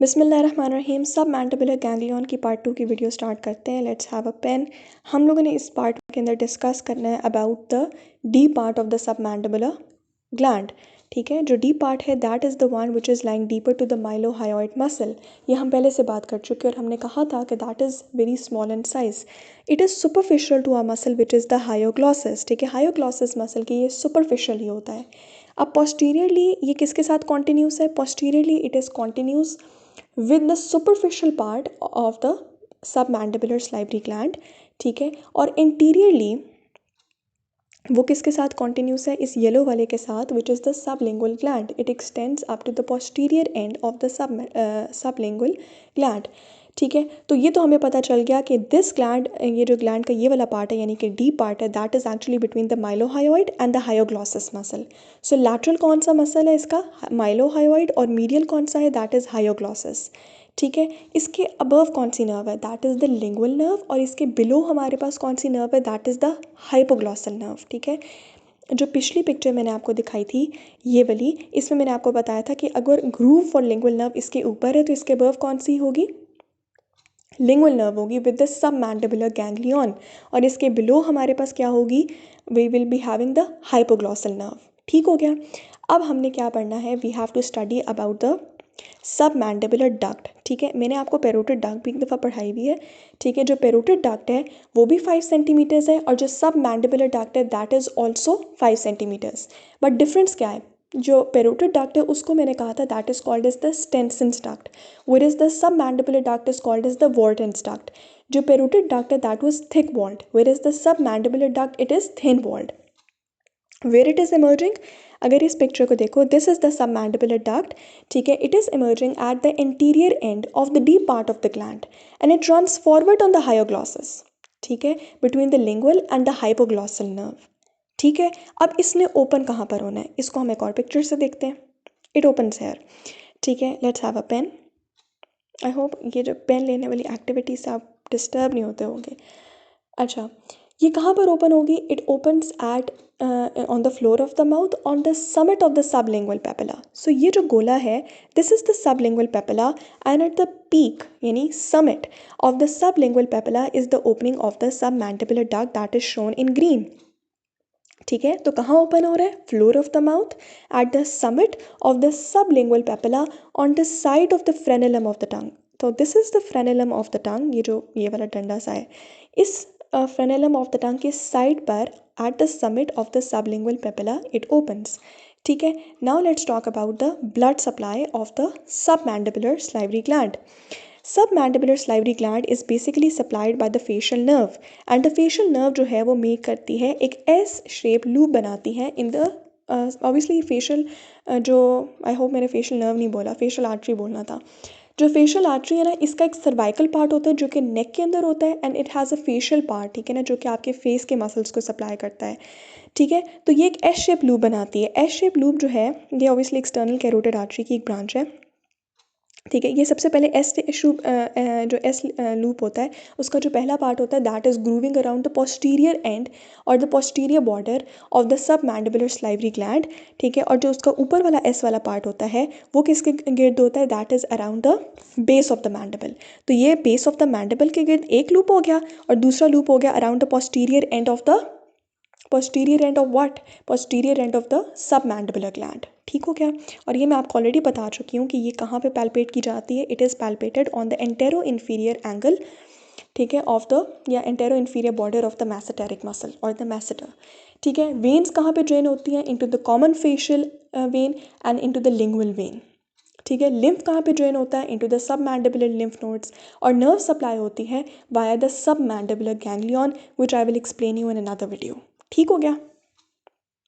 बिस्मिल्लाहिर्रहमानिर्रहीम। सब mandibular ganglion की पार्ट 2 की वीडियो स्टार्ट करते हैं। Let's have a pen. हम लोगों ने इस पार्ट के अंदर डिस्कस करना है about the D part of the सब मैंडिबुलर ग्लैंड। ठीक है, जो डी पार्ट है that is the one which is lying deeper to the mylohyoid muscle. ये हम पहले से बात कर चुके हैं और हमने कहा था कि that is very small in size. It is superficial to a muscle which is the hyoglossus. ठीक है, हायोग्लॉसिस मसल की ये सुपरफिशियल ही होता है। अब पोस्टीरियरली ये किसके साथ कॉन्टिन्यूस है? Posteriorly it is continuous with the superficial part of the submandibular salivary gland। ठीक है, और इंटीरियरली वो किसके साथ कॉन्टिन्यूस है? इस येलो वाले के साथ, which is the sublingual gland. It extends up to the posterior end of the sublingual gland. ठीक है, तो ये तो हमें पता चल गया कि दिस ग्लैंड, ये जो ग्लैंड का ये वाला पार्ट है यानी कि डी पार्ट है, that is actually between the mylohyoid and the hyoglossus muscle. So lateral कौन सा मसल है इसका? माइलोहायोइड। और मीडियल कौन सा है? That is hyoglossus. ठीक है, इसके अबव कौन सी नर्व है? That is the lingual nerve. और इसके बिलो हमारे पास कौन सी नर्व है? That is the hypoglossal nerve. ठीक है, जो पिछली पिक्चर मैंने आपको दिखाई थी ये वाली, इसमें मैंने आपको बताया था कि अगर ग्रूव फॉर लिंगुअल नर्व इसके ऊपर है तो इसके अबव कौन सी होगी? लिंगुअल नर्व होगी विद द सब मैंडिबुलर गैंग्लियन। और इसके बिलो हमारे पास क्या होगी? We will be having the hypoglossal nerve. ठीक हो गया। अब हमने क्या पढ़ना है? We have to study about the सब मैंडिबुलर डक्ट। ठीक है, मैंने आपको पेरोटिड डक्ट भी एक दफ़ा पढ़ाई हुई है। ठीक है, जो पेरोटिड डक्ट है वो भी 5 सेंटीमीटर्स है और जो सब मैंडिबुलर डक्ट है that is also 5 centimetres. But difference क्या है? जो पेरोटिड डक्ट है उसको मैंने कहा था that is called as the Stensen's duct, whereas the submandibular duct is called as the Wharton's duct। जो पेरोटिड डक्ट है that was thick walled, whereas the submandibular duct it is thin walled। Where it is emerging? अगर इस picture को देखो, this is the submandibular duct. ठीक है, it is emerging at the interior end of the deep part of the gland and it runs forward on the hyoglossus। ठीक है, between the lingual and the hypoglossal nerve। ठीक है, अब इसने open कहाँ पर होना है? इसको हम एक और पिक्चर से देखते हैं। It opens here. ठीक है, let's have a pen. I hope ये जो पेन लेने वाली एक्टिविटी से आप डिस्टर्ब नहीं होते होंगे। अच्छा, ये कहाँ पर ओपन होगी? It opens at on the floor of the mouth on the summit of the sublingual papilla. So ये जो गोला है this is the sublingual papilla and at the peak यानी summit of the sublingual papilla is the opening of the submandibular duct that is shown in green. ठीक है, तो कहाँ open हो रहा है? Floor of the mouth at the summit of the sublingual papilla on the side of the frenulum of the tongue. तो this is the frenulum of the tongue. ये जो ये वाला डंडा सा है, इस फ्रेनेलम ऑफ द टंग के साइड पर eight the summit of the sublingual papilla it opens. ठीक है, now let's talk about the blood supply of the submandibular salivary gland. Submandibular salivary gland is basically supplied by the facial nerve and the facial nerve जो है वो make करती है एक S shape loop बनाती है इन द ऑब्वियसली फेशियल जो I hope मैंने फेशियल नर्व नहीं बोला, फेशियल आर्टरी बोलना था। जो फेशियल आर्टरी है ना, इसका एक सर्वाइकल पार्ट होता है जो कि नेक के अंदर होता है and it has a facial part. ठीक है ना, जो कि आपके फेस के मसल्स को सप्लाई करता है। ठीक है, तो ये एक एस शेप लूप बनाती है। एस शेप लूप जो है ये ऑब्वियसली एक्सटर्नल कैरोटिड आर्टरी की एक ब्रांच है। ठीक है, ये सबसे पहले जो एस लूप होता है उसका जो पहला पार्ट होता है that is grooving around the posterior end और the posterior border of the सब मैंडिबुलर सलाइवरी ग्लैंड। ठीक है, और जो उसका ऊपर वाला एस वाला पार्ट होता है वो किसके गिर्द होता है? That is around the base of the mandible. तो ये बेस ऑफ द मैंडिबल के गिर्द एक लूप हो गया और दूसरा लूप हो गया around the posterior end of the posterior end of what? Posterior end of the submandibular gland। ठीक हो गया। और ये मैं आपको ऑलरेडी बता चुकी हूँ कि ये कहाँ पे पैल्पेट की जाती है। It is palpated on the antero inferior angle, ठीक है, ऑफ द या antero inferior border of the masseteric muscle और द मैसेटर। ठीक है, वेन्स कहाँ पे ड्रेन होती हैं? Into the common facial vein and into the lingual vein. ठीक है, लिम्फ कहाँ पे ड्रेन होता है? इनटू द सब मैंडिबुलर लिम्फ नोड्स। और नर्व सप्लाई होती है वाया द सब mandibular ganglion which I will explain you in another video. ठीक हो गया।